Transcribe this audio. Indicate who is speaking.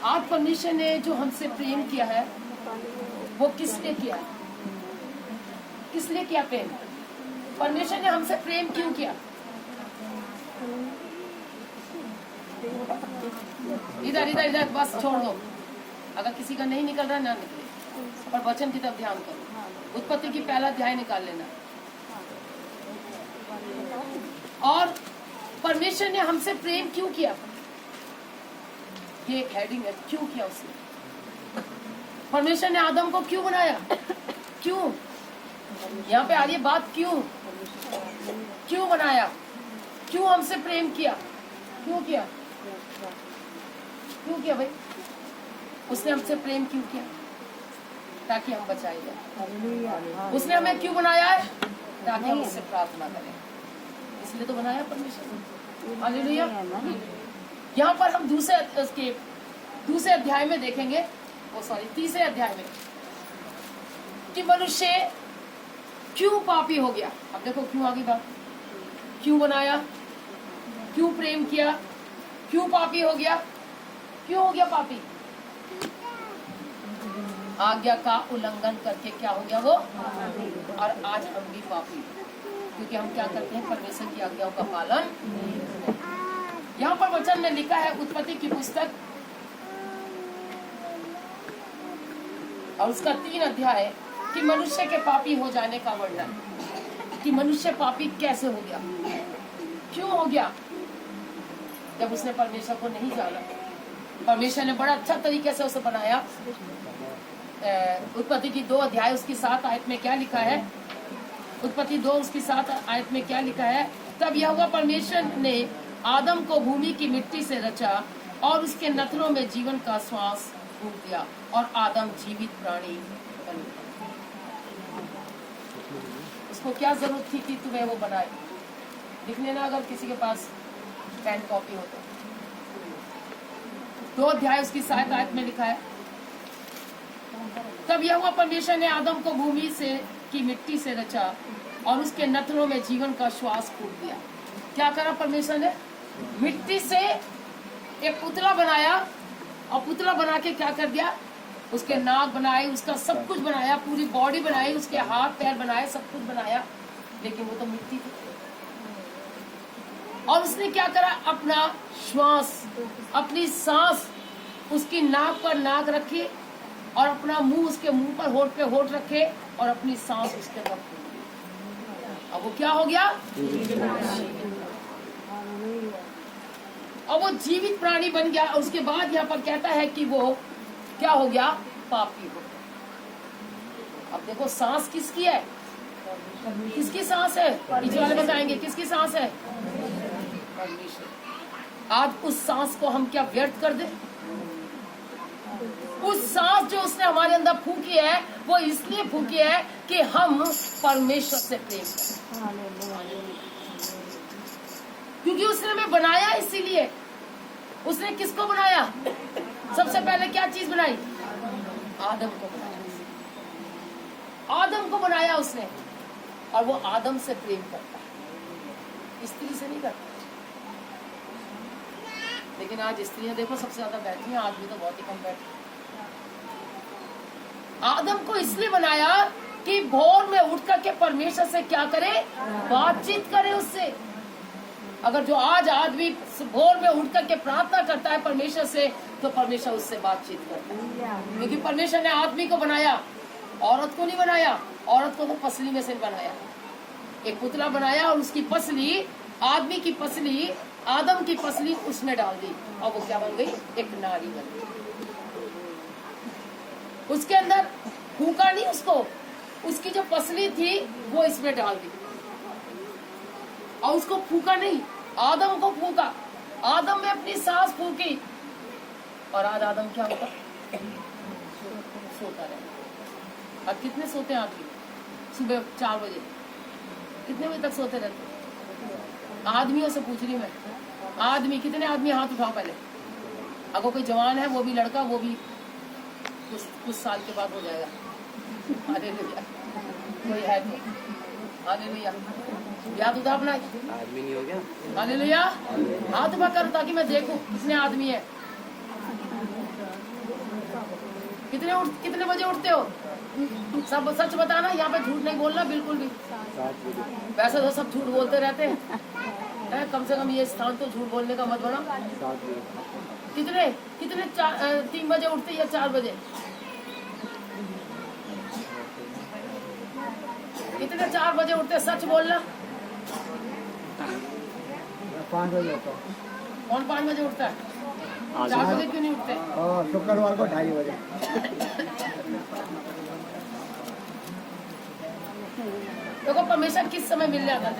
Speaker 1: आज परमेश्वर ने जो हमसे प्रेम किया है वो किस लिए किया है? किस लिए किया प्रेम? परमेश्वर ने हमसे प्रेम क्यों किया? इधर इधर इधर बस छोड़ दो। अगर किसी का नहीं निकल रहा ना निकले, पर वचन की तरफ ध्यान करो। उत्पत्ति की पहला अध्याय निकाल लेना। और परमेश्वर ने हमसे प्रेम क्यों किया? ये एक हेडिंग है, क्यों किया उसने? परमेश्वर ने आदम को क्यों बनाया? क्यों? यहाँ पे आ रही है बात, क्यों? क्यों बनाया? क्यों हमसे प्रेम किया? क्यों किया? क्यों किया भाई? उसने हमसे प्रेम क्यों किया? ताकि हम बचाए जाए। उसने हमें क्यों बनाया है? ताकि हम उससे प्रार्थना करें। इसलिए तो बनाया परमेश्वर ने। हालेलुया। यहाँ पर हम दूसरे अध्याय में देखेंगे, तीसरे अध्याय में, कि मनुष्य क्यों पापी हो गया। अब देखो क्यों आगे बात, क्यों बनाया, क्यों प्रेम किया, क्यों पापी हो गया, क्यों हो गया पापी? आज्ञा का उल्लंघन करके क्या हो गया वो? और आज हम भी पापी, क्योंकि हम क्या करते हैं? परमेश्वर की आज्ञाओं का पालन। यहाँ पर वचन में लिखा है, उत्पत्ति की पुस्तक और उसका 3 अध्याय, कि मनुष्य के पापी हो जाने का वर्णन, कि मनुष्य पापी कैसे हो गया, क्यों हो गया? जब उसने परमेश्वर को नहीं जाना। परमेश्वर ने बड़ा अच्छा तरीके से उसे बनाया। उत्पत्ति की 2 अध्याय उसकी 7 आयत में क्या लिखा है? उत्पत्ति 2 उसकी 7 आयत में क्या लिखा है? तब यहोवा परमेश्वर ने आदम को भूमि की मिट्टी से रचा और उसके नथनों में जीवन का श्वास फूंक दिया और आदम जीवित प्राणी बन गया। उसको क्या जरूरत थी कि तुम्हें वो बनाए? लिख लेना अगर किसी के पास पेन कॉपी हो तो। 2 अध्याय उसकी 7 आयत में लिखा है, तब यहोवा परमेश्वर ने आदम को भूमि से की मिट्टी से रचा और उसके नथनों में जीवन का श्वास फूंक दिया। क्या करा परमेश्वर ने? मिट्टी से एक पुतला बनाया और पुतला बना के क्या कर दिया? उसके नाक बनाए, उसका सब कुछ बनाया, पूरी बॉडी बनाई, उसके हाथ पैर बनाए, सब कुछ बनाया, लेकिन वो तो मिट्टी थी। और उसने क्या करा? अपना श्वास, अपनी सांस उसकी नाक पर नाक रखी और अपना मुंह उसके मुंह पर, होठ पे होठ रखे और अपनी सांस उसके अंदर फूंकी। अब वो क्या हो गया? और वो जीवित प्राणी बन गया। उसके बाद यहाँ पर कहता है कि वो क्या हो गया? पापी हो गया। अब देखो सांस किसकी है? किसकी सांस है? पीछे वाले बताएंगे किसकी सांस है? आज उस सांस को हम क्या व्यर्थ कर दे? उस सांस जो उसने हमारे अंदर फूंकी है, वो इसलिए फूंकी है कि हम परमेश्वर से प्रेम करें। क्योंकि उसने हमें बनाया, इसीलिए। उसने किसको बनाया? सबसे पहले क्या चीज बनाई? आदम को बनाया। आदम को बनाया उसने, और वो आदम से प्रेम करता है, स्त्री से नहीं करता। लेकिन आज स्त्रियां देखो सबसे ज्यादा बैठी हैं, आदमी तो बहुत ही कम बैठे। आदम को इसलिए बनाया कि भोर में उठ करके परमेश्वर से क्या करे? बातचीत करे उससे। अगर जो आज आदमी भोर में उठ करके प्रार्थना करता है परमेश्वर से, तो परमेश्वर उससे बातचीत करता है। क्योंकि परमेश्वर ने आदमी को बनाया, औरत को नहीं बनाया। औरत को तो पसली में से बनाया, एक पुतला बनाया और उसकी पसली, आदमी की पसली, आदम की पसली उसमें डाल दी, और वो क्या बन गई? एक नारी बन गई। उसके अंदर फूका नहीं उसको, उसकी जो पसली थी वो इसमें डाल दी, और उसको फूका नहीं, आदम को फूका। आदम में अपनी सांस फूकी, और आज आदम क्या होता? सोता रहे। अब कितने सोते हैं आदमी? सुबह 4 बजे, कितने बजे तक सोते रहते? आदमियों से पूछ रही मैं, आदमी कितने आदमी? हाथ उठाओ पहले। अगर कोई जवान है, वो भी लड़का, वो भी कुछ साल के बाद हो जाएगा। हालेलुया। कोई है तो हालेलुया। याद उठा अपना।
Speaker 2: आदमी नहीं हो गया?
Speaker 1: हालेलुया। हाथ उठा कर ताकि मैं देखूं कितने आदमी है। कितने बजे उठते हो? सब सच बताना, यहाँ पे झूठ नहीं बोलना बिल्कुल भी। वैसे तो सब झूठ बोलते रहते हैं, कम से कम ये स्थान तो झूठ बोलने का मत बना। कितने 3 बजे उठते या 4 बजे? कितने 4 बजे उठते? सच बोलना।
Speaker 2: 5 बजे।
Speaker 1: कौन 5 बजे उठता है? 4 बजे क्यों नहीं उठते?
Speaker 2: शुक्रवार को 2:30 बजे।
Speaker 1: देखो परमेश्वर किस समय मिल जाता है?